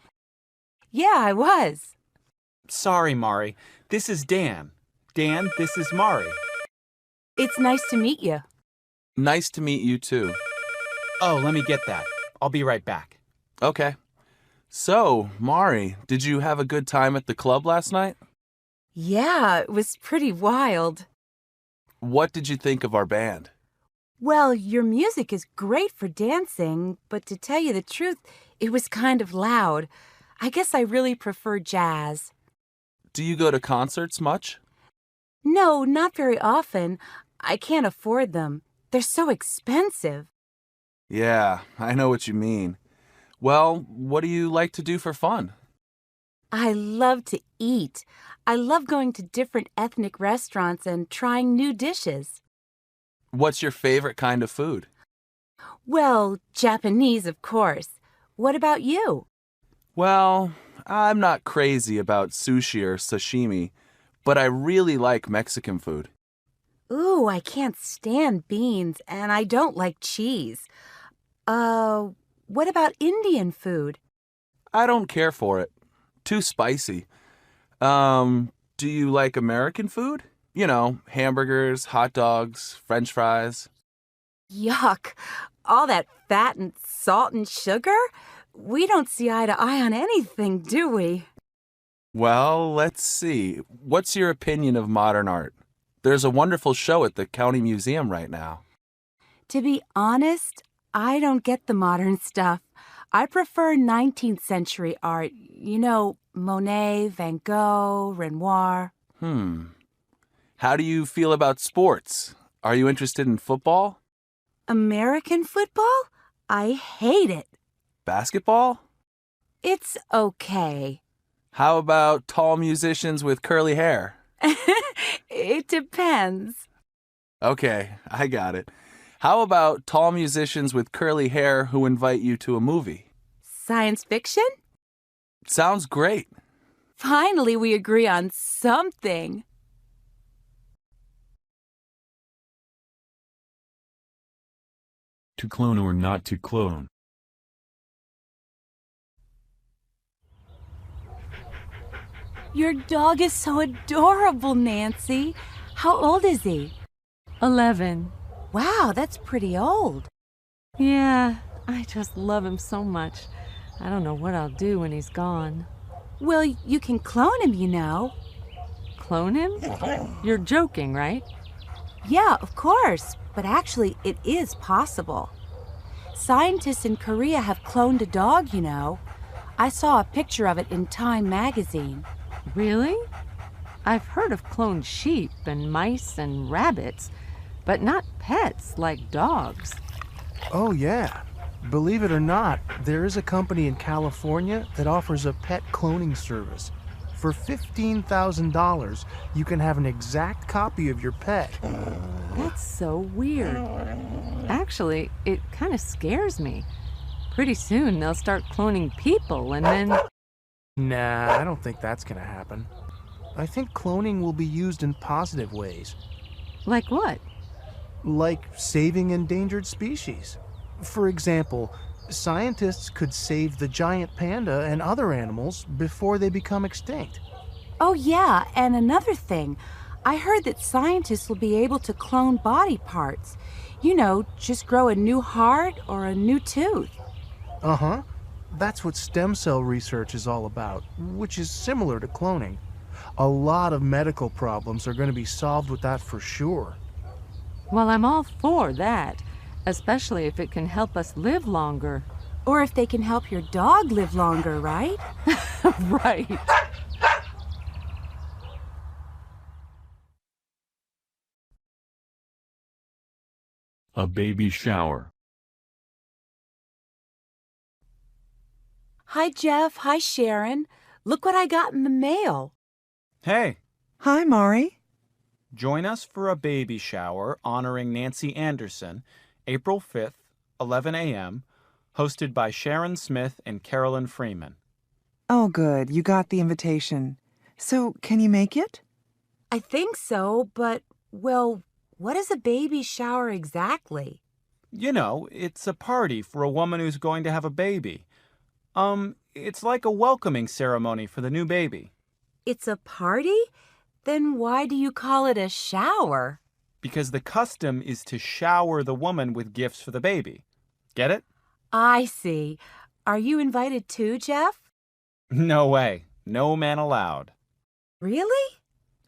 Yeah, I was. Sorry, Mari. This is Dan. Dan, this is Mari. It's nice to meet you. Nice to meet you too. Oh, let me get that. I'll be right back. Okay. So, Mari, did you have a good time at the club last night? Yeah, it was pretty wild. What did you think of our band? Well, your music is great for dancing, but to tell you the truth, it was kind of loud. I guess I really prefer jazz. Do you go to concerts much? No, not very often. I can't afford them. They're so expensive. Yeah, I know what you mean. Well, what do you like to do for fun? I love to eat. I love going to different ethnic restaurants and trying new dishes. What's your favorite kind of food? Well, Japanese, of course. What about you? Well, I'm not crazy about sushi or sashimi, but I really like Mexican food. Ooh, I can't stand beans, and I don't like cheese. What about Indian food? I don't care for it. Too spicy. Do you like American food? You know, hamburgers, hot dogs, French fries. Yuck. All that fat and salt and sugar? We don't see eye to eye on anything, do we? Well, let's see. What's your opinion of modern art? There's a wonderful show at the County Museum right now. To be honest, I don't get the modern stuff. I prefer 19th century art. You know, Monet, Van Gogh, Renoir. How do you feel about sports? Are you interested in football? American football? I hate it. Basketball? It's okay. How about tall musicians with curly hair? It depends. Okay, I got it. How about tall musicians with curly hair who invite you to a movie? Science fiction? Sounds great. Finally, we agree on something. To clone or not to clone? Your dog is so adorable, Nancy. How old is he? 11. Wow, that's pretty old. Yeah, I just love him so much. I don't know what I'll do when he's gone. Well, you can clone him, you know. Clone him? You're joking, right? Yeah, of course. But actually, it is possible. Scientists in Korea have cloned a dog, you know. I saw a picture of it in Time magazine. Really? I've heard of cloned sheep and mice and rabbits, but not pets like dogs. Oh, yeah. Believe it or not, there is a company in California that offers a pet cloning service. For $15,000, you can have an exact copy of your pet. That's so weird. Actually, it kind of scares me. Pretty soon they'll start cloning people and then... Nah, I don't think that's gonna happen. I think cloning will be used in positive ways. Like what? Like saving endangered species. For example, scientists could save the giant panda and other animals before they become extinct. Oh, yeah, and another thing. I heard that scientists will be able to clone body parts. You know, just grow a new heart or a new tooth. Uh-huh. That's what stem cell research is all about, which is similar to cloning. A lot of medical problems are going to be solved with that for sure. Well, I'm all for that, especially if it can help us live longer. Or if they can help your dog live longer, right? Right. A baby shower. Hi, Jeff. Hi, Sharon. Look what I got in the mail. Hey, Hi, Mari. join us for a baby shower honoring Nancy Anderson, April 5th, 11 a.m., hosted by Sharon Smith and Carolyn Freeman. Oh, good. You got the invitation. So, can you make it? I think so, but, well, what is a baby shower exactly? You know, it's a party for a woman who's going to have a baby. It's like a welcoming ceremony for the new baby. It's a party? Then why do you call it a shower? Because the custom is to shower the woman with gifts for the baby. Get it? I see. Are you invited too, Jeff? No way. No man allowed. Really?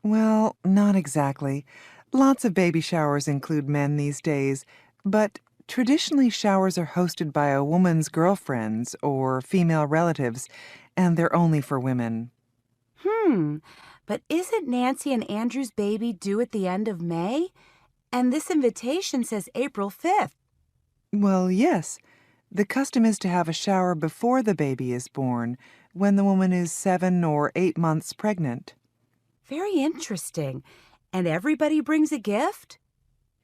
Well, not exactly. Lots of baby showers include men these days, but traditionally showers are hosted by a woman's girlfriends or female relatives, and they're only for women. But isn't Nancy and Andrew's baby due at the end of May? And this invitation says April 5th. Well, yes. The custom is to have a shower before the baby is born, when the woman is 7 or 8 months pregnant. Very interesting. And everybody brings a gift?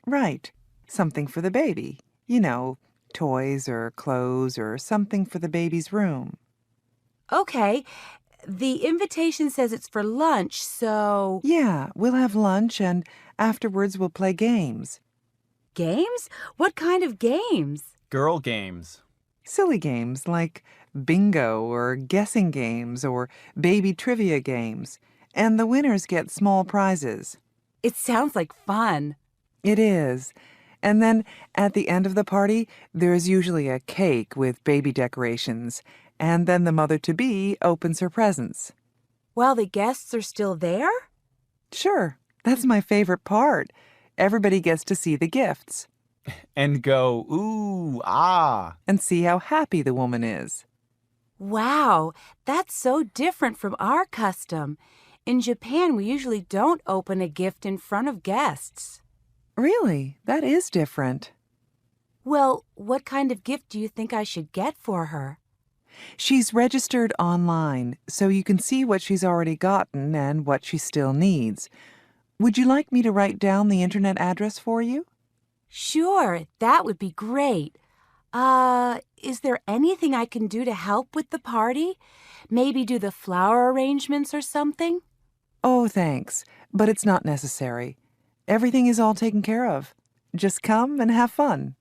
Right. Something for the baby. You know, toys or clothes or something for the baby's room. Okay. The invitation says it's for lunch, so... Yeah, we'll have lunch and afterwards we'll play games. Games? What kind of games? Girl games. Silly games like bingo or guessing games or baby trivia games. And the winners get small prizes. It sounds like fun. It is. And then at the end of the party, there's usually a cake with baby decorations. And then the mother-to-be opens her presents. While the guests are still there? Sure. That's my favorite part. Everybody gets to see the gifts. And go, ooh, ah. And see how happy the woman is. Wow, that's so different from our custom. In Japan, we usually don't open a gift in front of guests. Really? That is different. Well, what kind of gift do you think I should get for her? She's registered online, so you can see what she's already gotten and what she still needs. Would you like me to write down the internet address for you? Sure, that would be great. Is there anything I can do to help with the party? Maybe do the flower arrangements or something? Oh, thanks, but it's not necessary. Everything is all taken care of. Just come and have fun.